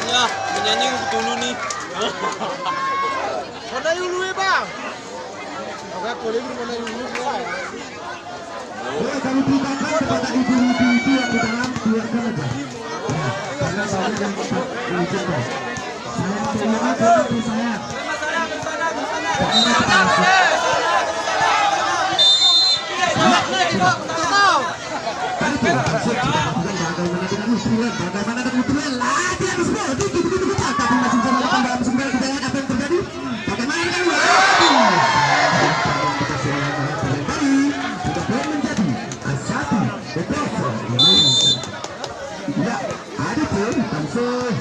Ya, menyanyi dulu nih. Mana dulu ya bang? Agak boleh mana dulu bang? Kami berikan kepada ibu-ibu itu yang di dalam biarkan aja. Karena saya yang diizinkan. Saya terima kasih saya. Bagaimana dengan Mutual? Latihan semua, begitu tapi masih sama dalam sembilan kita lihat apa yang terjadi. Bagaimana dengan sudah belum menjadi satu betul. Ya, ada pun langsung.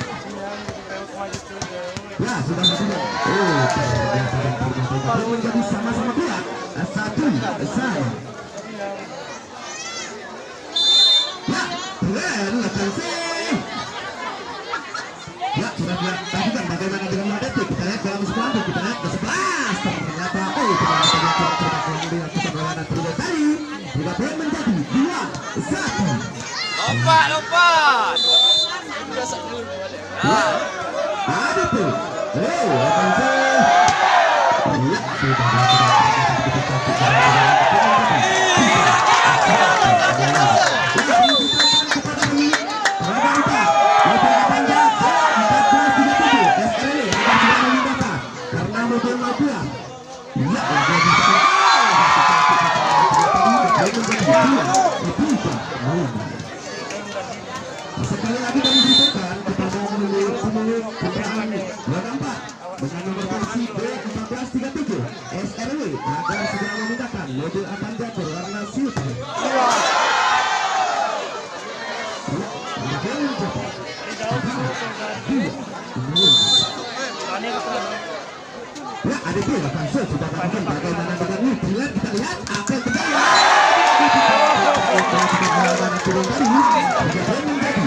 Ya, sudah sudah. Belum menjadi sama-sama pula satu sama. Ya, sudah lakukan bagaimana dengan Madete. Kita lihat dalam sebelah, kita lihat ke 11. Ternyata, tadi sudah boleh menjadi 2-1. Lompat. Ya, ada tuh. Akan saya. Ya, sudah. Sekali lagi kami beritakan kepada seluruh kendaraan roda 4 dengan Ya, ada dia langsung sudah melakukan bagaimana dengan ini. Dilihat, kita lihat apa yang terjadi. Turun tadi, sudah menjadi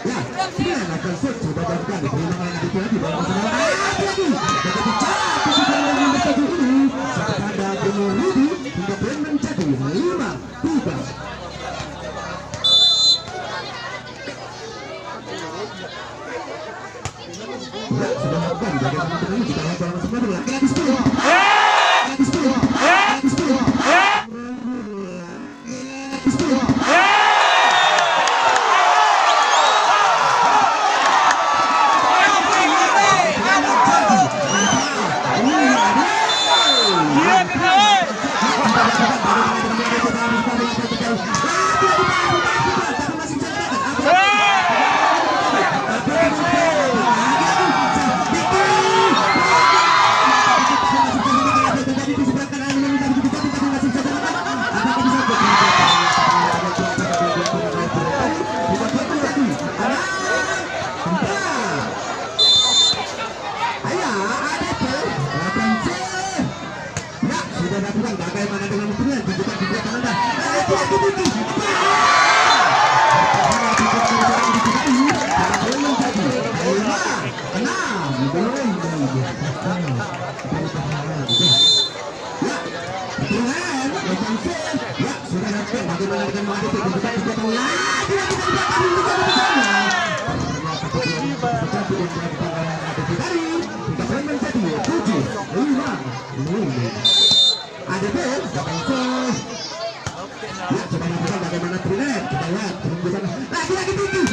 ya, dia langsung sudah melakukan perlindungan yang dipilih di bawah masalah lagi. Jadi jatuh sudah menjadi ini. Pada Penurudi hingga menjadi 5-3. Ya, sudah melakukan bagaimana dengan ini. Kita lihat dalam semua dulu. Lagi 10. Lagi 10. Lagi 10. Lagi 10. Bagaimana dengan pilihan tunjukkan di belakang Anda. Ada bel, ya coba lakukan bagaimana trilet, kita lihat penunjukan lagi tinggi.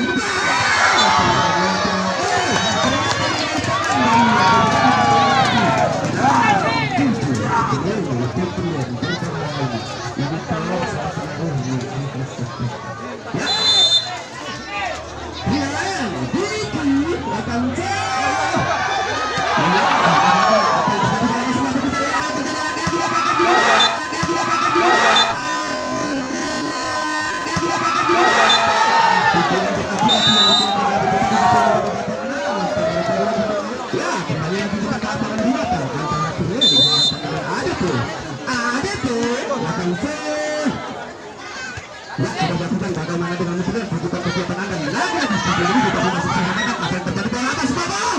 Bagaimana dengan itu tunjukkan kekuatan Anda lagi jadi kita masih mengatakan apa yang terjadi bola atas bawah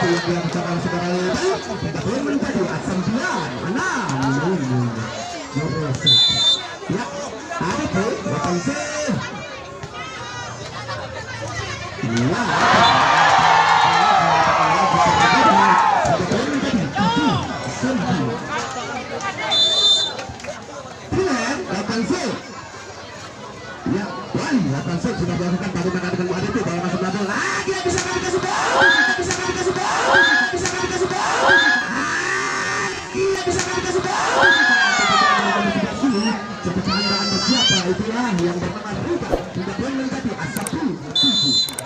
yang diucapkan saudara itu kita boleh menjadi asam 9 6 ya ada tuh bakal sih ya ya, wali akan sudah dilakukan bagaimana dengan wadah itu bahwa masuk bola lagi bisa kali kasih bola, bisa kali kasih bola, bisa kali kasih bola, iya bisa kali kasih bola. Seperti anda siapa itulah yang bernama Ruba tidak boleh menjadi asap 7.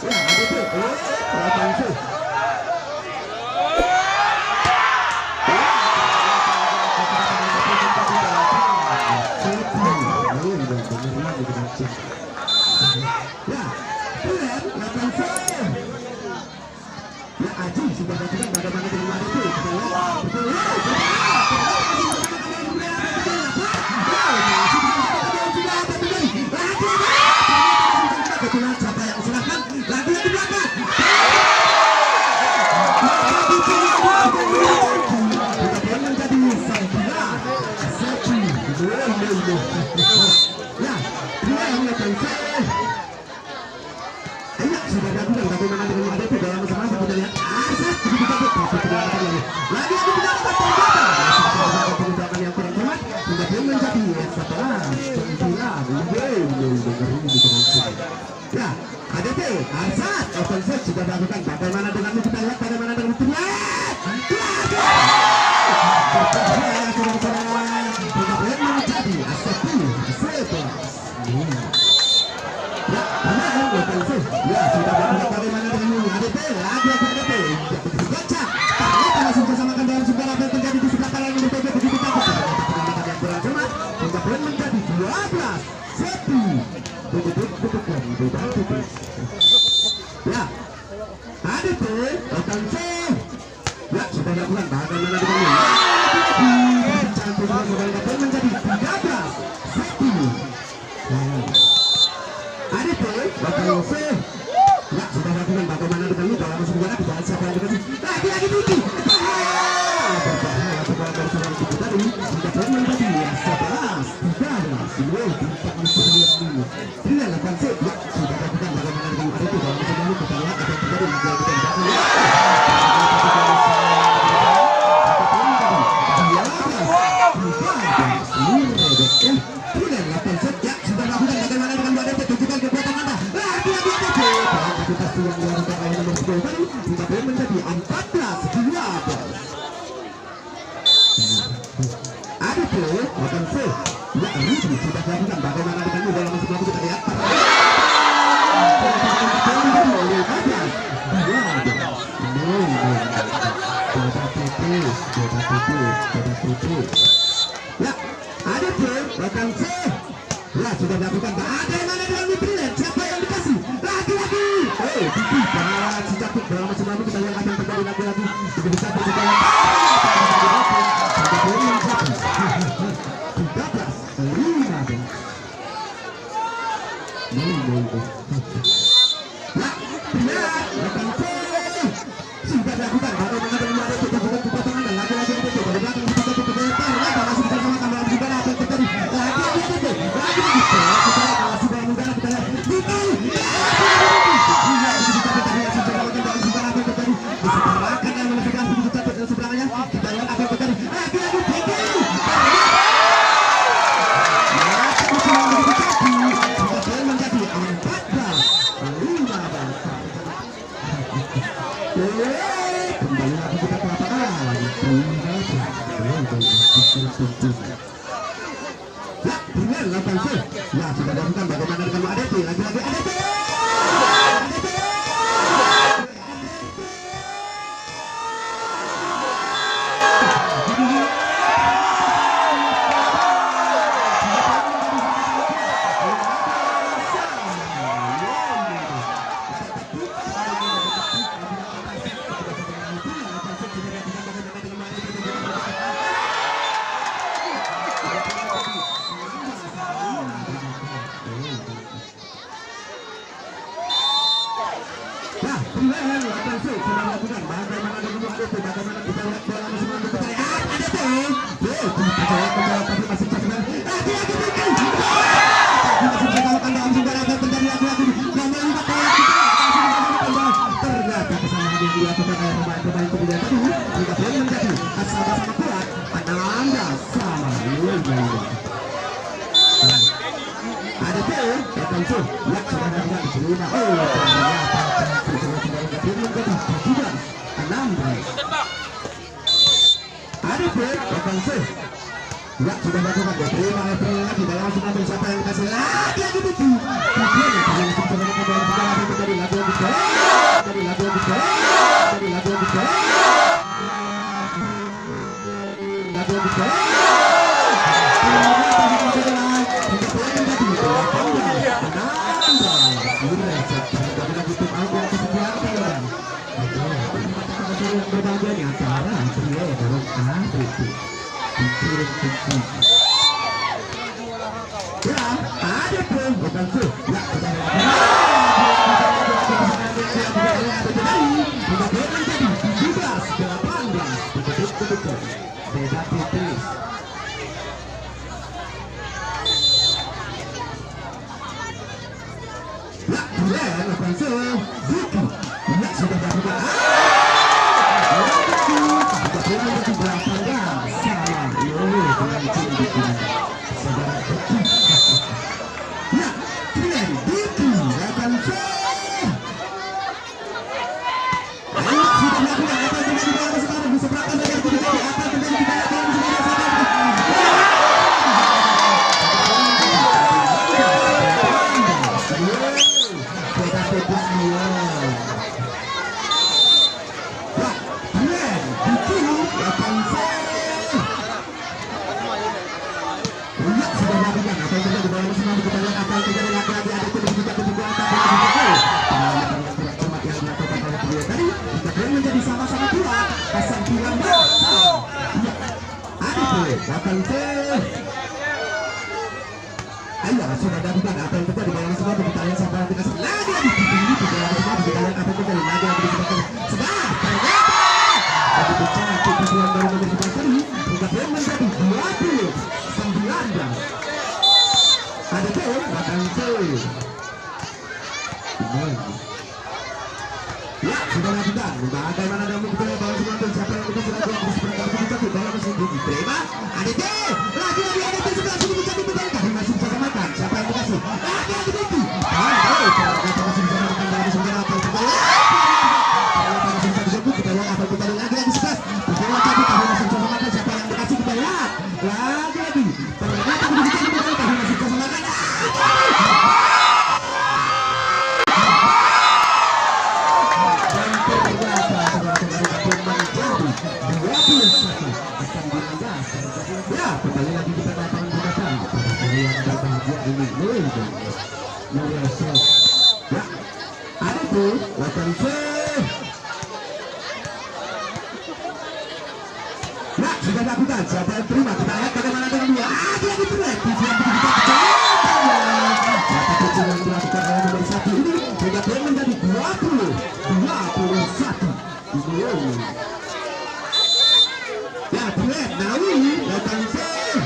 Ya ada itu, akan sih. Ya, keren, lakukan saya. Ya, Aji sudah lakukan bagaimana dengan itu. Kita lihat, betul. Kebetulan siapa yang serahkan? Lagi di belakang. Kita menjadi 9-1. Ya, dia yang lakukan saya. Sudah lakukan bagaimana dengan wadah itu dalam masa kita lihat asap begitu lagi pengucapan yang kurang cermat hingga dia menjadi 11-9. Ya ADT Arsat offensive sudah lakukan bagaimana dengan kita lihat bagaimana dengan itu menjadi asap 11. Ya sudah bagaimana dengan ini ADP lagi ADP baca kita langsung bersamakan dalam sebuah apa yang terjadi di sebelah kanan ini begitu takut yang kurang cermat hingga boleh menjadi 12-1. Ya, ada tuh, akan ya sudah dilakukan bagaimana dengan cantik kembali menjadi 13-10. Ada tuh, akan ya sudah dilakukan bagaimana dengan lu dalam musim bola tidak siapa yang dikasih lagi Diki. Berbahaya kembali dari seorang itu tadi sudah menjadi 11-13. Ini bintang musim ini. Tidak lakukan ya sudah dilakukan bagaimana dengan ada itu dalam musim bola kita lihat akan terjadi ya ada tuh rekan C ya sudah dilakukan bagaimana dengan Mitrilen siapa yang dikasih lagi-lagi Diki balas si Capit dalam musim lalu kita yang akan terjadi lagi-lagi sudah bisa berjalan 8 ya sudah dilakukan bagaimana dengan ADT lagi-lagi ADT ya sudah dilakukan terima lagi dalam sinabel siapa yang kasih lagi Diki ya ada pun bukan tuh ya sudah beda tipis ya dia bukan tuh Diki ya sudah dilakukan beda tipis Lakukan save. Ayo sudah dapat apa yang terjadi dalam semua kita lihat sampai dikasih lagi ini di dalam semua kita lihat apa yang terjadi lagi disebabkan sebab ternyata jadi bicara keputusan dari nomor 11 tadi hingga menjadi 20-19. Ada tuh lakukan save. Ya, sudah lakukan. Bagaimana kamu kita bawa semua tim siapa yang kita sudah buat seperti itu kita bola masih diterima. Ada tuh. Lagi ada tuh sudah sudah bisa diputarkan. Masih bisa makan. Siapa yang dikasih? Lagi itu. Kita masih bisa makan dari sebentar apa kita lihat. Kalau masih bisa disebut kita lihat apa kita lihat lagi sebelas. Kita lihat tapi masih bisa makan siapa yang dikasih kita lihat. Lagi. Ternyata kita bisa diputarkan tapi masih bisa makan. Ya, kembali lagi kita datang ke belakang pada hari yang berbahagia ini. Ya, ada tuh lakukan save. Ya, sudah lakukan. Siapa yang terima? Kita lihat bagaimana dengan dia. Dia diterima. Dia kata kecil yang dilakukan oleh nomor 1 ini sehingga dia menjadi 20-21. Ya, terlihat Nawi lakukan save.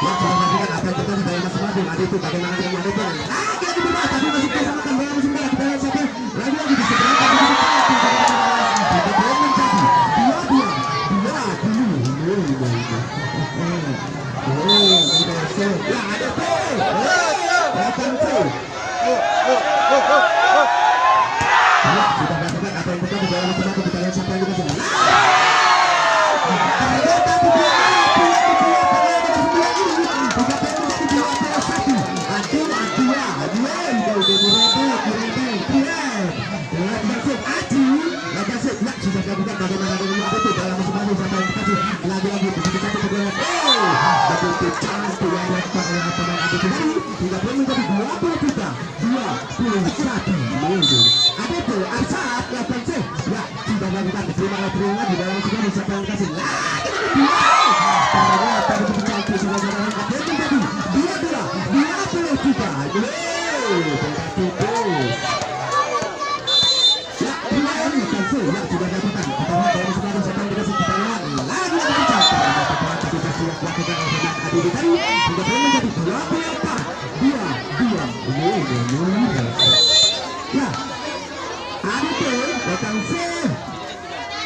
Ya, sudah melakukan apa yang terjadi dari masing-masing. Ada itu bagaimana dengan ada itu. Dia diterima tapi masih bersamakan bola musim bola. Kita lihat siapa lagi di seberang. Kita belum menjadi 22. Ya, ada tuh. Lakukan save. Ya, sudah melakukan apa yang terjadi dari masing-masing. Kita lihat siapa yang dikasih.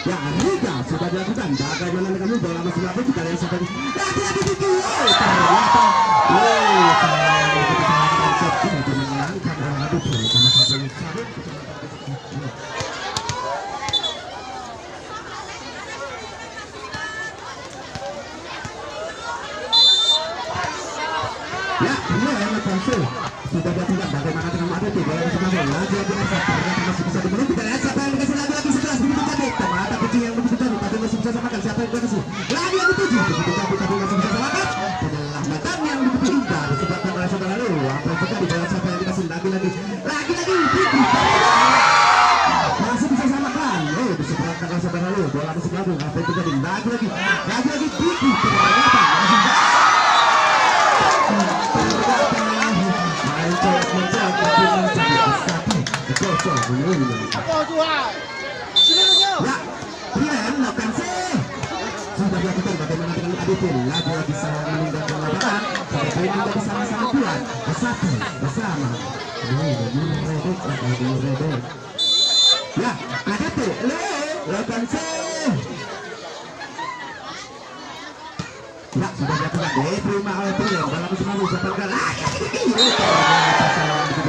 Ya, Riga sudah dilakukan. Bagaimana kamu bola masih lama kita lihat seperti lagi itu. Ternyata ya, sudah dilakukan. Bagaimana dengan ada itu bola masih lama lagi masih bisa dimenang. Kita lihat siapa yang dikasih lagi 11 begitu cantik. Mata kucing yang begitu cantik tapi masih bisa samakan. Siapa yang dikasih lagi yang begitu begitu cantik tapi masih bisa samakan. Penyelamatkan yang begitu indah disebabkan oleh saudara lu. Apa yang terjadi bola siapa yang dikasih lagi masih bisa samakan. Disebabkan oleh saudara lu. Bola masih lagi. Apa yang terjadi lagi Pipi ternyata sudah dilakukan. Bagaimana dengan Adipin lagi bisa meninggalkan lapangan sampai menjadi sama-sama kuat bersatu bersama. Ya, ada tuh lakukan save. Ya, sudah dilakukan. Diterima oleh Prian dalam semua sepakat.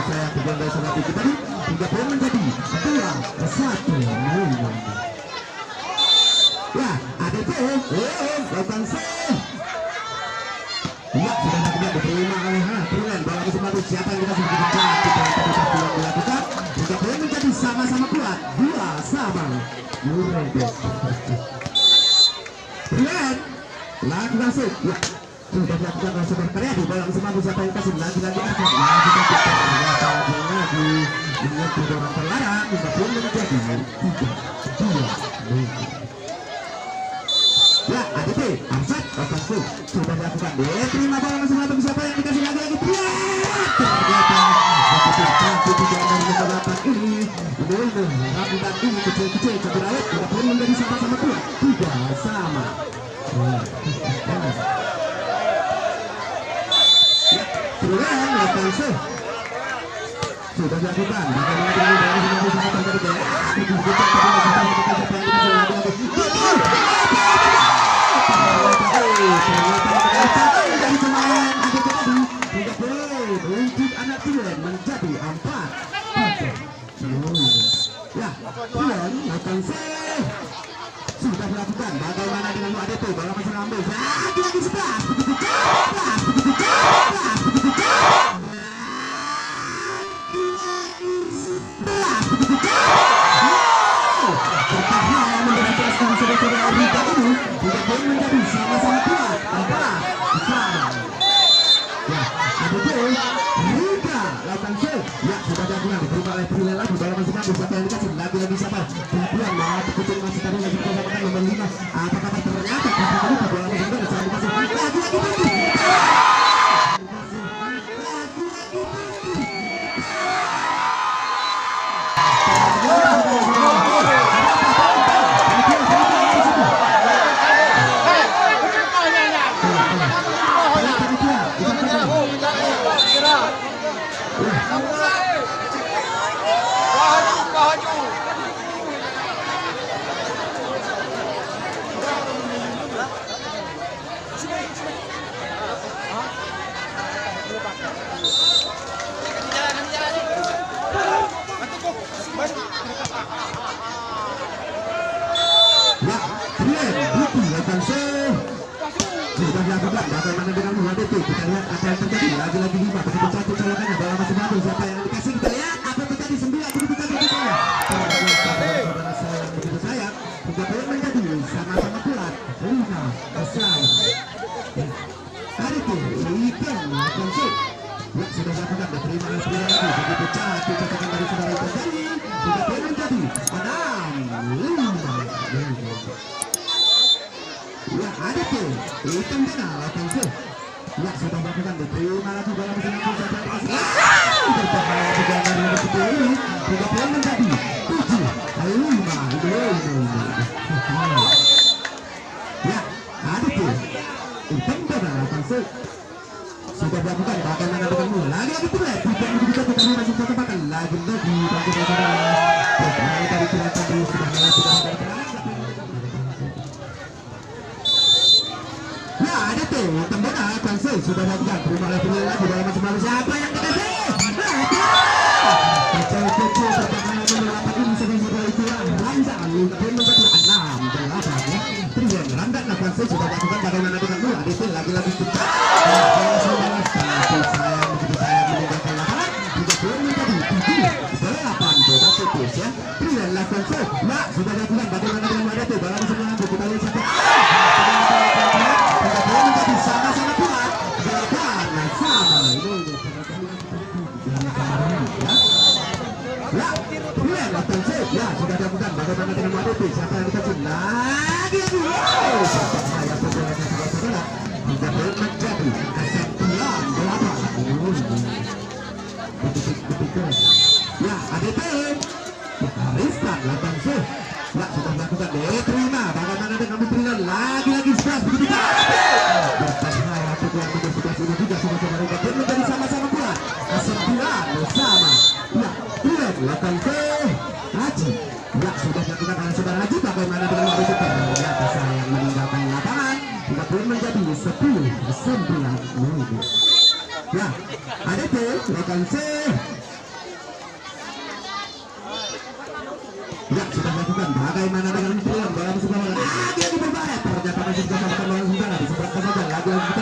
Saya tujuan dari salah kita tadi hingga poin menjadi 2-1. Ya, ada tuh lakukan save. Ya, sudah diterima oleh Prian dalam semua siapa yang kita sudah dilakukan hingga poin menjadi sama-sama kuat 2-2. Prian lakukan save. Ya, sudah dilakukan oleh Super Karya di dalam semua siapa yang kasih lagi-lagi akan lagi dengan dorong terlarang hingga pun menjadi 3-2. Ya, ADP Arsat sudah dilakukan terima bola masih satu siapa yang dikasih lagi ternyata begitu cantik di jalan dari nomor 8 ini rapikan ini kecil-kecil keberawat tidak perlu menjadi sama-sama kuat tidak sama peluang lakukan sudah dilakukan bagaimana ini dari semua usaha terjadi untuk anak Tulen menjadi 4 ya Tulen akan sudah dilakukan bagaimana dengan ADP bola masih ngambil lagi 11 begitu pertahanan memberhentikan saudara-saudara Rika ini tidak boleh menjadi sama-sama kuat tanpa sama ya ADP Rika lakukan shoot ya sudah dilakukan diterima oleh penilai lagi bola masih ngambil siapa yang dikasih lagi siapa kemudian mau kucing masih tadi lagi bersama nomor 5 apakah ternyata bola masih ngambil siapa dikasih lagi sudah dilakukan bagaimana dengan menghadapi kita lihat apa yang terjadi lagi-lagi 5 begitu satu colokannya bola masih bagus siapa yang dikasih kita lihat apa terjadi 9 begitu satu saya saudara saya begitu sayang tidak boleh menjadi sama-sama kuat 5 besar ADP Ikan melakukan shoot ya sudah dilakukan diterima oleh sekali lagi begitu satu cocokan dari saudara itu tadi tidak boleh menjadi 6 5 ya ADP Ikan benar lakukan shoot ya sudah dilakukan diterima lagi bola masih ngambil siapa yang dikasih berbahaya juga dari seperti ini tidak boleh menjadi 7 5 ya ADP Ikan benar lakukan shoot sudah dilakukan bagaimana denganmu lagi pula tidak begitu tadi masih kesempatan lagi bagi saudara dari kita tadi sudah ya ADP tembak akan sudah dilakukan terima oleh penilai lagi dalam masing-masing siapa yang dikasih kecil-kecil pertahanan nomor 8 ini saudara-saudara itu Randan mungkin menjadi 6 8 Trian Randan akan sudah dilakukan bagaimana denganmu ADP lagi-lagi kita sayang meninggalkan lapangan tidak boleh menjadi 7 8 bebas tipis ya Trian lakukan shoot ya sudah dilakukan bagaimana dengan ADP bola masih mengambil kita lihat siapa tidak boleh menjadi sama-sama kuat 8 sama ya Trian lakukan shoot ya sudah dilakukan bagaimana dengan ADP siapa yang dikasih lagi saya perbolehkan saudara-saudara tidak boleh menjadi ya ADP Riskan lakukan shoot ya sudah dilakukan diterima bagaimana dengan Trian lagi-lagi 11 begitu berbahaya pukulan nomor 11 ini juga saudara-saudara dan menjadi sama-sama kuat 9 sama ya Trian lakukan shoot Haji ya sudah dilakukan oleh saudara Haji bagaimana dengan ADP ternyata sayang meninggalkan lapangan tidak boleh menjadi 10 9 ya ADP lakukan shoot ya sudah dilakukan bagaimana dengan Trian bola masih bola lagi berbahaya ternyata masih bisa melakukan bola sementara di seberang saja lagi-lagi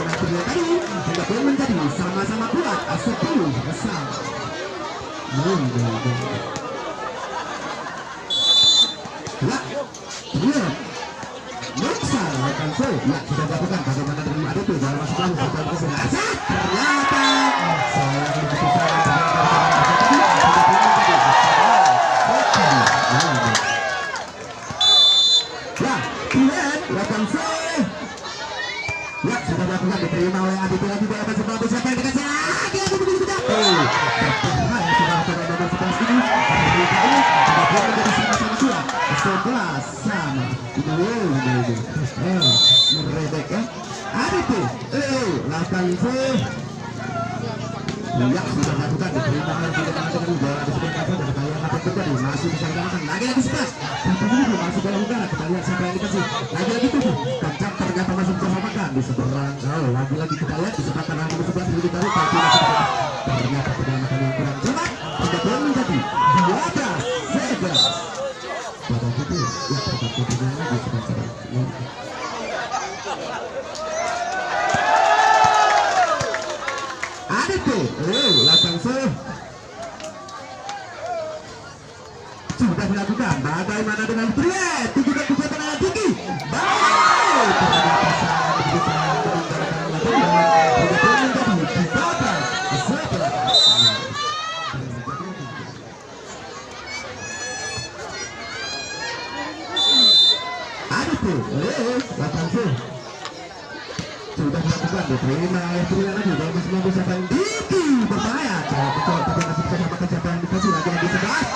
kita tadi tidak boleh menjadi sama-sama kuat 10 besar ya Trian Meksa lakukan shoot ya sudah dilakukan bagaimana dengan ADP bola masih bagus ternyata saya begitu ya merebek ya. Adit lakukan ya sudah lakukan diterima oleh tidak mengatakan bola di sebelah kanan dan kita lihat apa terjadi masih bisa digunakan lagi sepas itu masuk dalam udara kita lihat siapa yang dikasih lagi tubuh kencang ternyata masuk bersamakan di seberang lagi kita lihat di sebelah kanan nomor 11 lebih tahu tapi masih ternyata pergerakan yang kurang cepat tidak boleh menjadi 12-11 pada itu ya tetap berjalan lagi sebentar. Langsung sudah dilakukan bagaimana dengan Triet tujuan tenaga tinggi baik sudah dilakukan diterima oleh Triet lagi dalam semua bisa tinggi berbahaya kalau tapi masih bisa selamatkan siapa yang dikasih lagi 11 bahaya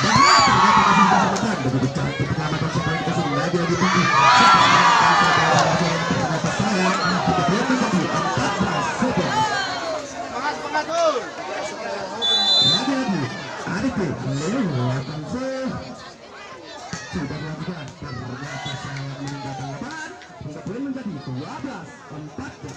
ternyata masih bisa selamatkan begitu cantik penyelamatan siapa yang dikasih lagi tinggi ternyata sayang kita belum menjadi 14-11 lagi Arif Leo akan sudah dilakukan ternyata sayang meninggalkan lapangan hingga belum menjadi 12-14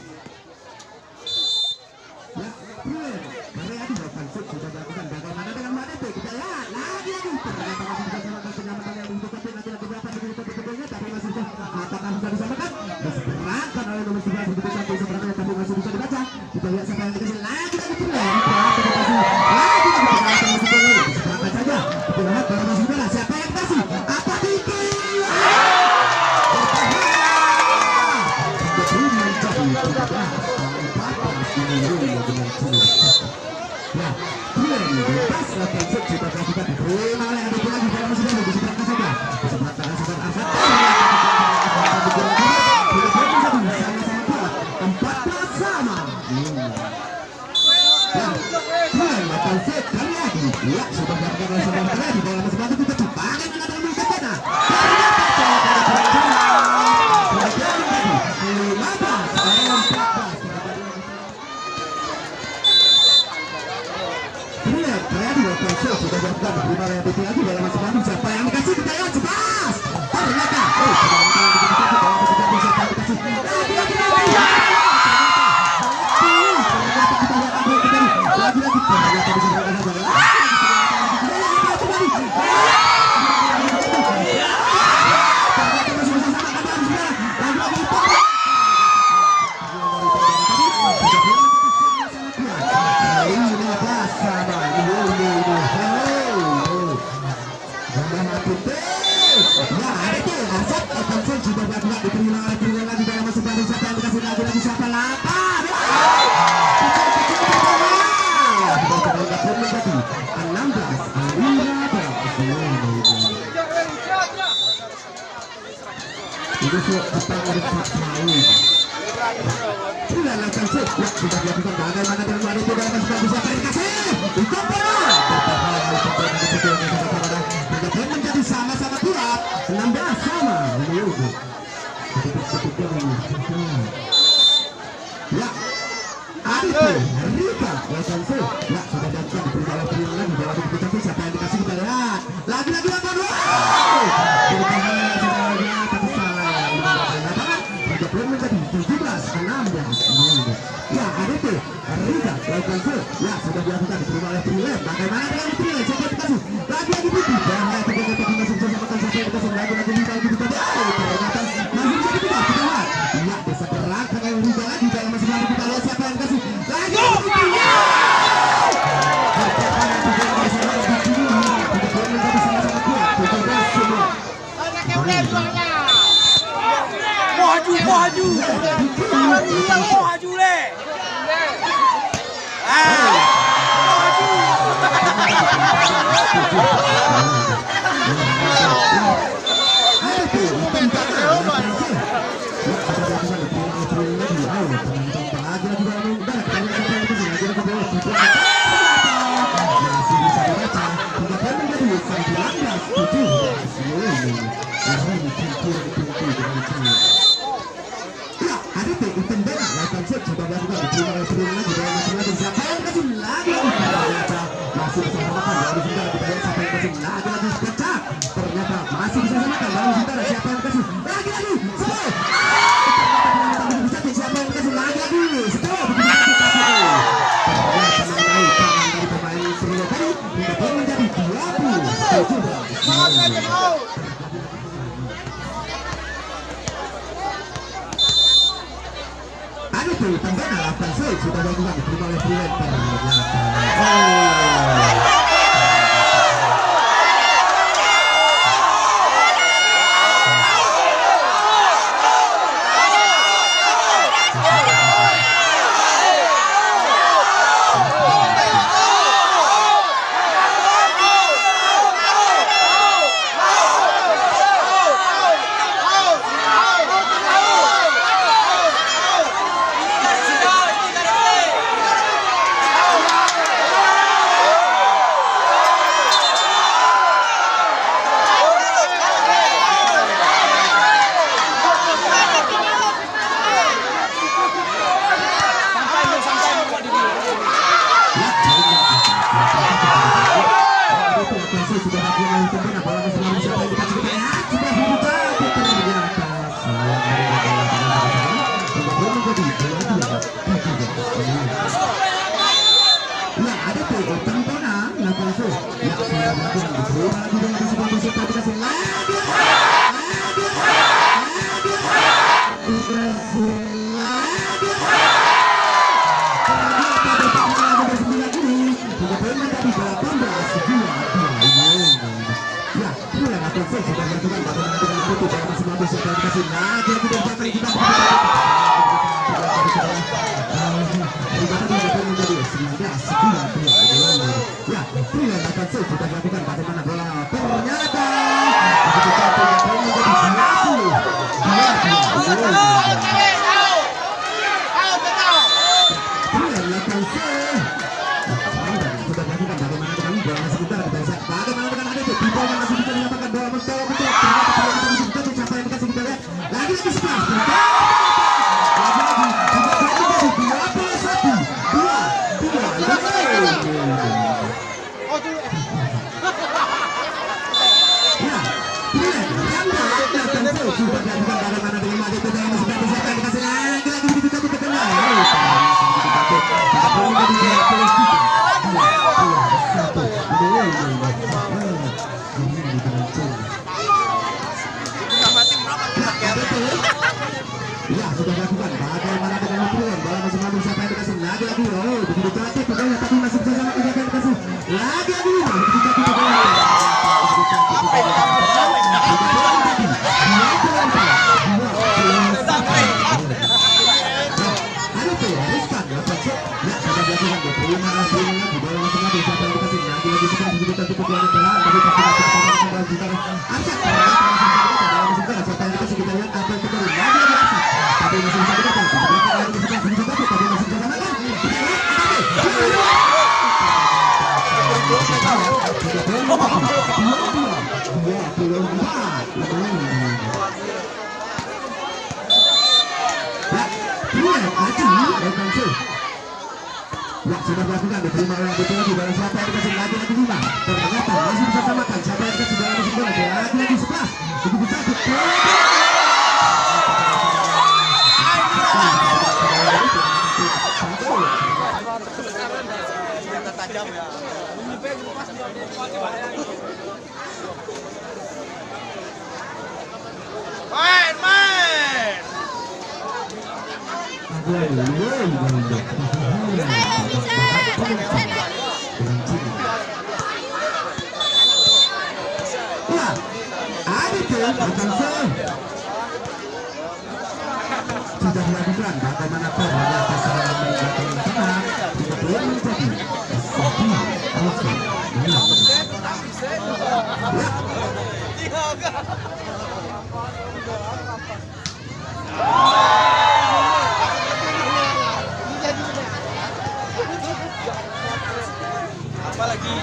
ya, Triet karya dilakukan sudah dilakukan bagaimana dengan Mbak Dete kita lihat lagi ternyata masih bisa selamatkan penyelamatan yang begitu tapi nanti berapa begitu betulnya tapi masih bisa apakah bisa disamakan disegerakan oleh nomor 11 begitu cantik sebenarnya tapi masih bisa dibaca kita lihat siapa yang dikasih lagi disegerakan saja kita lihat baru masih bola siapa yang dikasih apa Diki siapa yang dikasih kita lihat cepat ternyata menjadi sama-sama kuat 16 sama ya Adit Rita Wasansu ya sudah datang di bawah pilihan lagi bawah begitu cantik siapa yang dikasih kita lihat lagi-lagi apa tapi salah tidak belum menjadi 17-16 ya Adit Rita Wasansu ya sudah dilakukan diterima oleh Triet bagaimana dengan Triet siapa yang dikasih lagi-lagi putih bahaya tidak masih bisa samakan siapa yang dikasih lagi-lagi ternyata masih bisa kita lihat ya bisa gerakan yang Rita lagi dalam masih lagi kita lihat siapa yang dikasih lagi maju le samakan lalu sebentar kita lihat siapa yang kasih lagi kocak ternyata masih bisa samakan lalu sebentar siapa yang kasih lagi sepuluh siapa yang kasih lagi 10 ada tuh tandanya 8 set sudah dilakukan diterima oleh Freelancer. Sudah dilakukan diterima oleh betul di bawah siapa yang dikasih lagi 5 ternyata masih bisa samakan siapa yang dikasih dalam musim bola lagi 11 begitu cantik tajam ya. Sudah dilakukan bagaimana permainan pasangan belakang tengah belum menjadi apalagi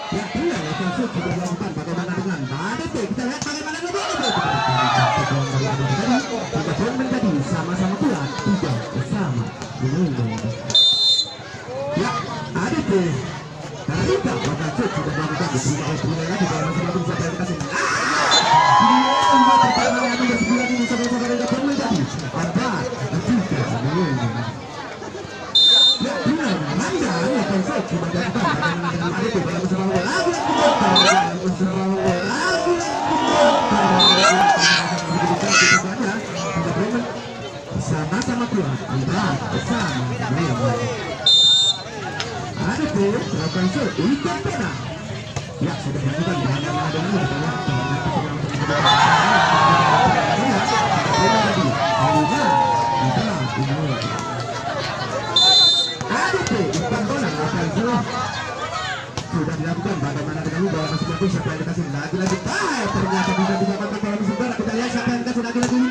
Ya, peluang akan shoot sudah dilakukan. Bagaimana dengan Badete? Kita lihat bagaimana dulu. Tiga poin menjadi sama-sama kuat, tiga bersama. Ya, Adete. Kita akan shoot sudah dilakukan. Diterima oleh Pulai lagi dalam masing-masing siapa yang dikasih. Pertahanan yang ada sebelah ini saudara-saudara tiga poin menjadi 4-3. Ya, benar. Manda akan shoot sudah dilakukan. Bagaimana dengan Adete dalam bersama lagu sama-sama kuat, bersama. Adete melakukan shoot ikan pena. Ya, sudah dilakukan bagaimana dengan Adete ikan pena akan shoot. Sudah dilakukan bagaimana dengan bola masing-masing siapa yang dikasih lagi-lagi ternyata bisa didapatkan bola musuh. Kita lihat siapa yang dikasih lagi-lagi 5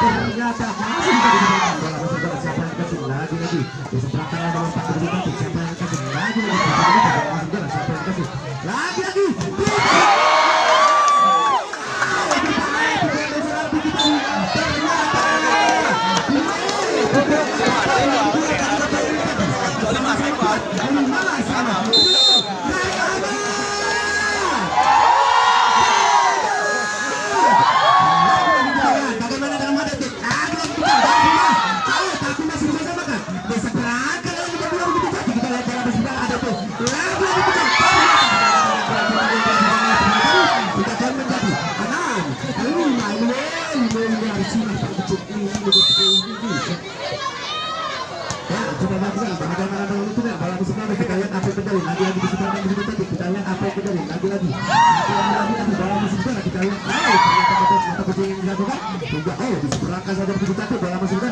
ternyata masih bisa didapatkan bola musuh. Siapa yang dikasih lagi-lagi di sebelah kanan dalam 4 detik. Siapa yang dikasih lagi-lagi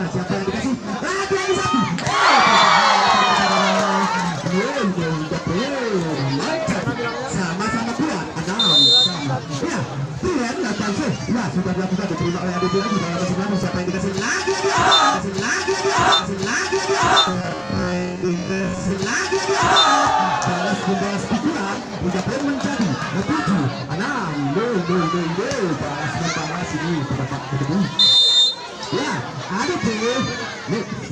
siapa yang dikasih lagi-lagi sama-sama kuat 6-6. Ya, pilihan datang sih. Ya, sudah dilakukan diterima oleh Adete lagi dalam masing-masing. Siapa yang dikasih lagi balas membalas pukulan. 3 poin menjadi 7-6. Balas membalas ini terdapat kedua. Ya, Adete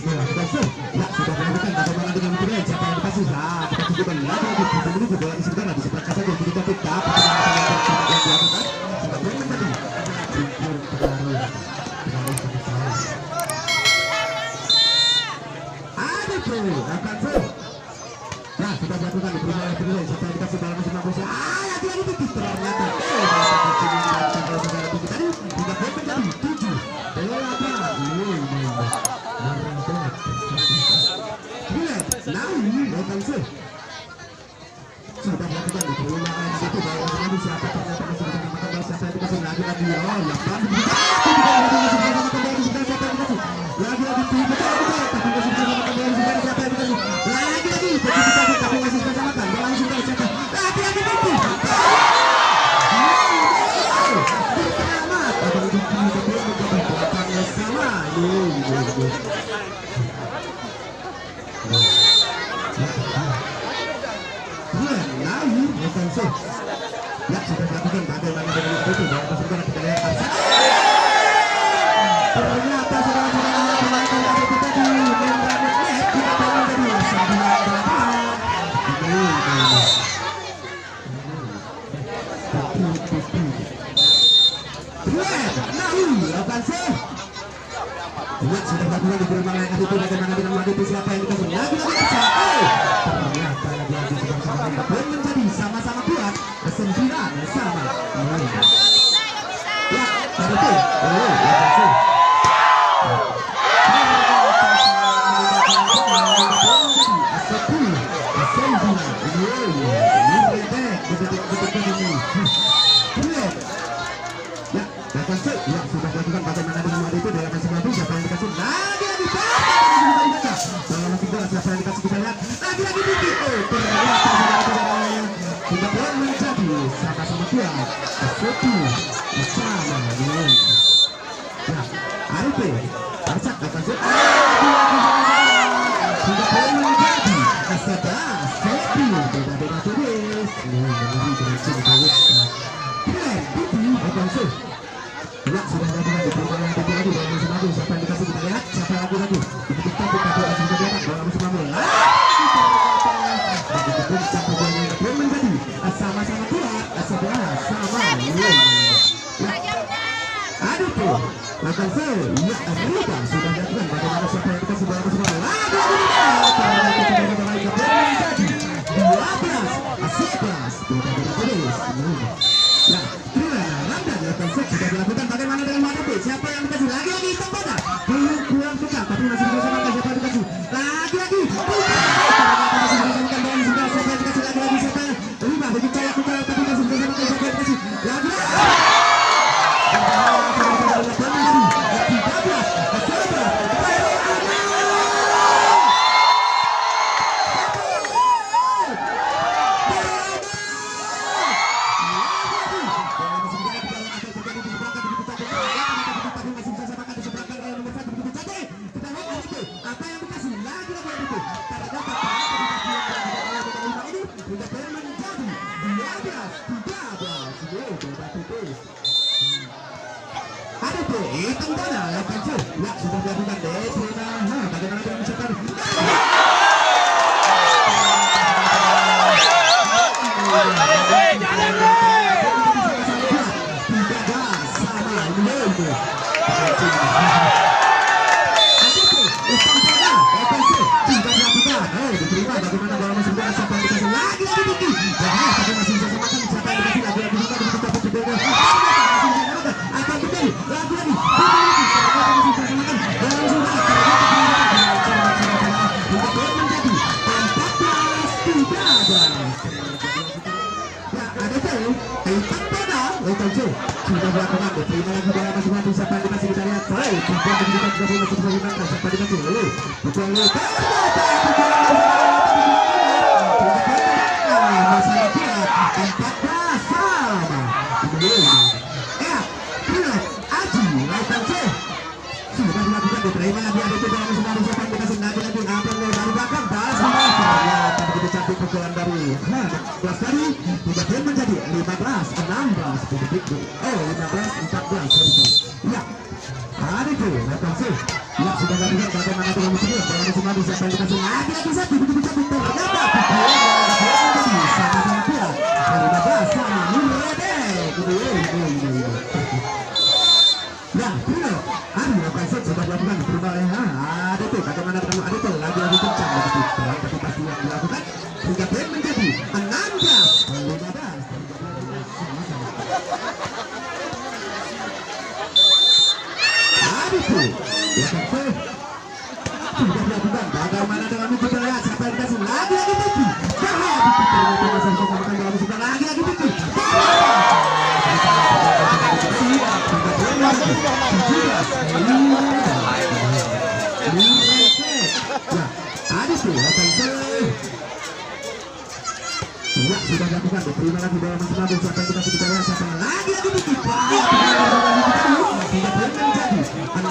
melakukan shoot. Ya, sudah dilakukan bagaimana dengan pilihan siapa yang dikasih. Kita tunjukkan lagi menunggu bola di sebelah di sebelah kanan yang kita tetap dilakukan. Sudah poin menjadi Adete akan shoot. Ya, sudah dilakukan diterima oleh pilihan siapa yang dikasih bola masing-masing. Lagi-lagi titik ternyata. Tadi 3 poin menjadi 7-8. Sudah dilakukan diterima oleh Adete bahwa masing-masing siapa ternyata masih bisa memakan bola. Siapa yang dikasih lagi-lagi lagi-lagi ya, sudah dilakukan bagaimana dengan itu bahwa masing-masing kita lihat ternyata saudara-saudara pemain Adete tadi membangun net kita bangun dari 9-8. Ya, sudah dilakukan diterima oleh Adete bagaimana dengan Adete siapa yang dikasih lagi-lagi ternyata lagi-lagi sama-sama poin menjadi sama-sama kuat 9-9. Ya, Adete ya, sudah dilakukan bagaimana dengan Adete dalam masing-masing siapa yang dikasih lagi-lagi dalam masing-masing siapa yang dikasih kita lihat lagi-lagi titik. Ternyata saudara-saudara kita poin menjadi sama-sama kuat 1 bersama. Ya, Adete Arsak akan shoot. Sudah poin menjadi 11-7. Ya, Rida sudah dilakukan. Bagaimana siapa yang dikasih bola ke sebelah? Lagi ya, Ramdan dilakukan set sudah dilakukan. Bagaimana dengan Madrid? Siapa yang dikasih? Lagi-lagi Tempona. Belum kurang suka, tapi masih bisa makan. Siapa yang dikasih? Lagi-lagi. Siapa yang dikasih? Lagi-lagi siapa yang? Lima bagi Cahaya Putra, tapi masih bisa makan. Siapa yang dikasih? Lagi-lagi. Sudah dilakukan, terima lagi bola masing-masing. Siapa yang dikasih kita lihat? Tiga masih siapa dikasih? Lalu masalah dia 14 sama. Ya, pilih Aji Lautan C sudah dilakukan, diterima lagi ada bola masing-masing. Siapa yang dikasih? Lagi-lagi apa yang dari belakang? Balas ternyata begitu cantik pukulan dari 11 kali. Tidak menjadi 15, 16 begitu. Oh, 15, 14. Ya, ada itu. Lakukan. Ya, sudah dilakukan. Bagaimana dengan musuhnya? Bola masing-masing. Siapa yang dikasih? Lagi-lagi satu begitu cantik. Ternyata sama-sama pula 15 sama Nurede. Ya, Bruno. Ada lakukan sudah dilakukan. Berubah ada itu. Bagaimana dengan ada itu? Lagi-lagi kencang begitu. Tapi pasti yang dilakukan hingga poin menjadi 16, 15. Itu sudah dilakukan. Bagaimana dengan itu? Kita lihat siapa yang dikasih? Lagi-lagi Titi. Ternyata masih sama-sama dalam sudah lagi-lagi Titi. Ya, sudah dilakukan. Terima lagi bola masing-masing. Siapa yang dikasih? Kita lihat siapa yang lagi-lagi Titi. Tidak boleh menjadi 16,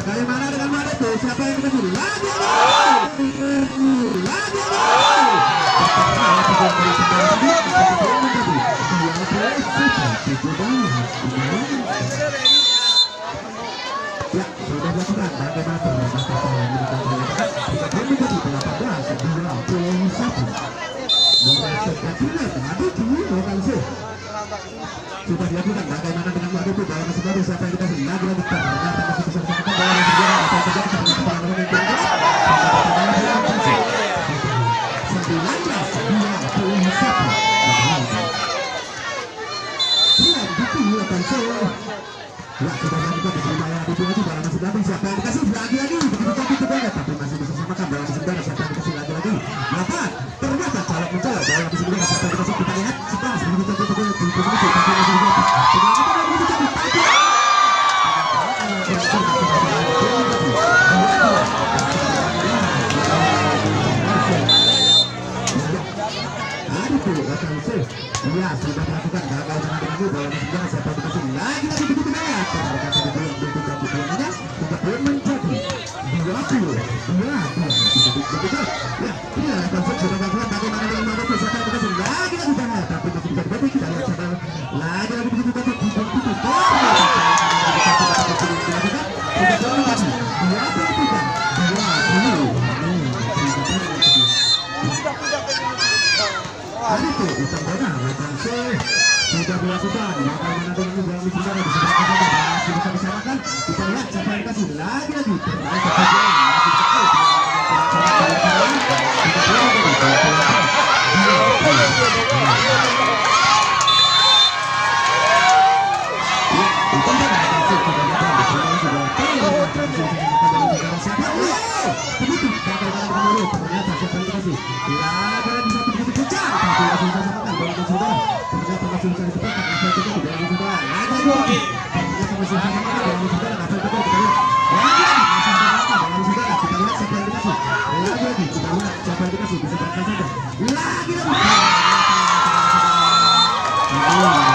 Bagaimana dengan mana itu? Siapa yang dikasih? Ya, sudah dilakukan. Bagaimana sudah dilakukan. Bagaimana dengan waktu itu dalam masih baru siapa yang dikasih lagi ternyata masih bisa disamakan bola yang berjalan atau terjadi ternyata perlawanan yang berjalan 19-21 akan show. Ya sudah melakukan diterima yang itu dalam masih baru siapa yang dikasih lagi begitu tapi tidak tapi masih bisa samakan dalam masih baru siapa yang dikasih lagi maka ternyata calon mencolok dalam masih baru siapa yang dikasih kita lihat setelah sebelum kita tutup tapi masih bisa ya sudah melakukan gagal dengan dulu bola masih jangan siapa dikasih lagi begitu banyak ternyata di belum untuk poinnya hingga poin menjadi 22 ya ini konsep sudah melakukan bagaimana dengan Maroto siapa yang dikasih lagi banyak tapi masih bisa dibantu kita lihat siapa lagi begitu banyak sudah dilakukan bagaimana dengan dalam sejarah di sebelah kanan masih bisa disamakan kita lihat siapa yang kasih lagi lagi